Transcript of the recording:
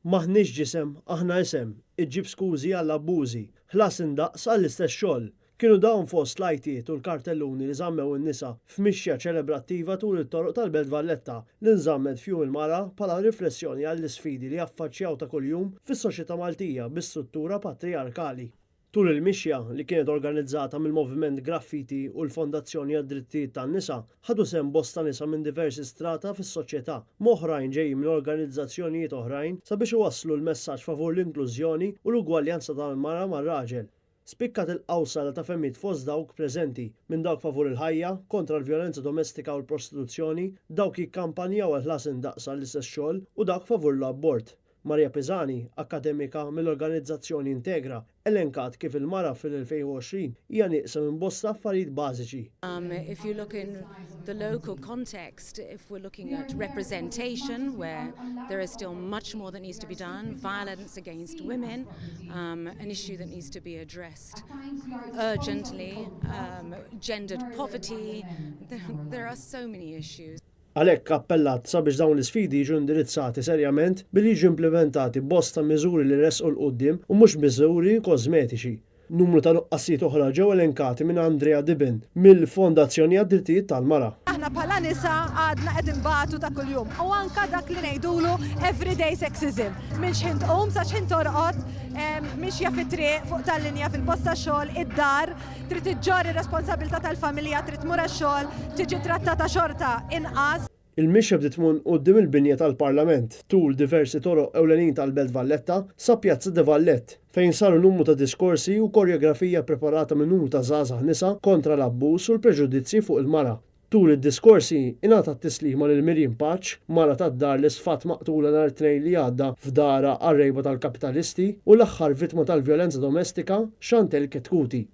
Maħniex ġisem, aħna isem, iġġib skużi għall-abbużi, ħlas indaqs għall-istess xogħol. Kienu dawn fost lajtiet u l-kartelluni li żammew in-nisa f'mixja ċelebrattiva tul it-toroq tal-Belt Valletta li nżammet fjum il-mara bħala riflessjoni għall-isfidi li jaffaċċjaw ta' kuljum fis-soċjetà Maltija bi-struttura patriarkali. Tul il-mixja li kienet organizzata mill-Moviment Graffiti u l-Fondazzjoni għad-Drittijiet tan-Nisa ħadu sehem bosta nisa minn diversi strata fis-soċjetà, m'oħrajn ġejjin minn organizzazzjonijiet oħrajn sabiex iwasslu l-messaġġ favur l-inklużjoni u l-ugwaljanza tal-mara mar-raġel. Spikkat il-qawsala ta' femmit fost dawk preżenti minn dawk favur il-ħajja, kontra l-vjolenza domestika u l-prostituzzjoni, dawk jikkampanjaw għal-ħlas indaqsa l-istess xogħol u dawk favur l-abort. Marja Pisani, akademika mill-Organizzazzjoni Integra, elenkat kif il-mara fil-2020 hija nieqsa minn bosta affarijiet bażiċi. If you look in the local context, if we're looking at representation, where there is still much more that needs to be done, violence against women, an issue that needs to be addressed urgently, gendered poverty, there are so many issues. Għalhekk appellat sabiex dawn l-isfidi jiġu indirizzati serjament billi jiġu implementati bosta miżuri li resqu l-qudiem u mhux miżuri kosmetiċi. Numru ta' nuqqasijiet oħra ġew elenkati minn Andrea Dibin mill-Fondazzjoni għad-Drittijiet tal-Mara. Aħna bħala nisa għadna qed inbagħtu ta' kuljum u anke dak li ngħidulu everyday sexism. Minn x'ħin tqum sa x'ħin torqod, mixja fit-triq fuq tal-linja fil-posta xogħol, id-dar, trid iġġor ir-responsabilità tal-familja, trid tmur għax-xogħol, tiġi trattata xorta inqas. Il-mixja bdiet tmur quddiem il-binja tal-Parlament tul diversi toroq ewlenin tal-Belt Valletta sa Pjazza de Vallett fejn saru numru ta' diskorsi u koreografija preparata minn numru ta' żgħażagħ nisa kontra l-abbuż u l-preġudizzji fuq il-mara. Tul id-diskorsi ingħatat tislima lil Mirjam Paċ, mara tad-dar li sfat maqtula nhar it-tnejn li għadda f'dara għar-rejba tal-kapitalisti u l-aħħar vittma tal-vjolenza domestika Chantel Ketkuti.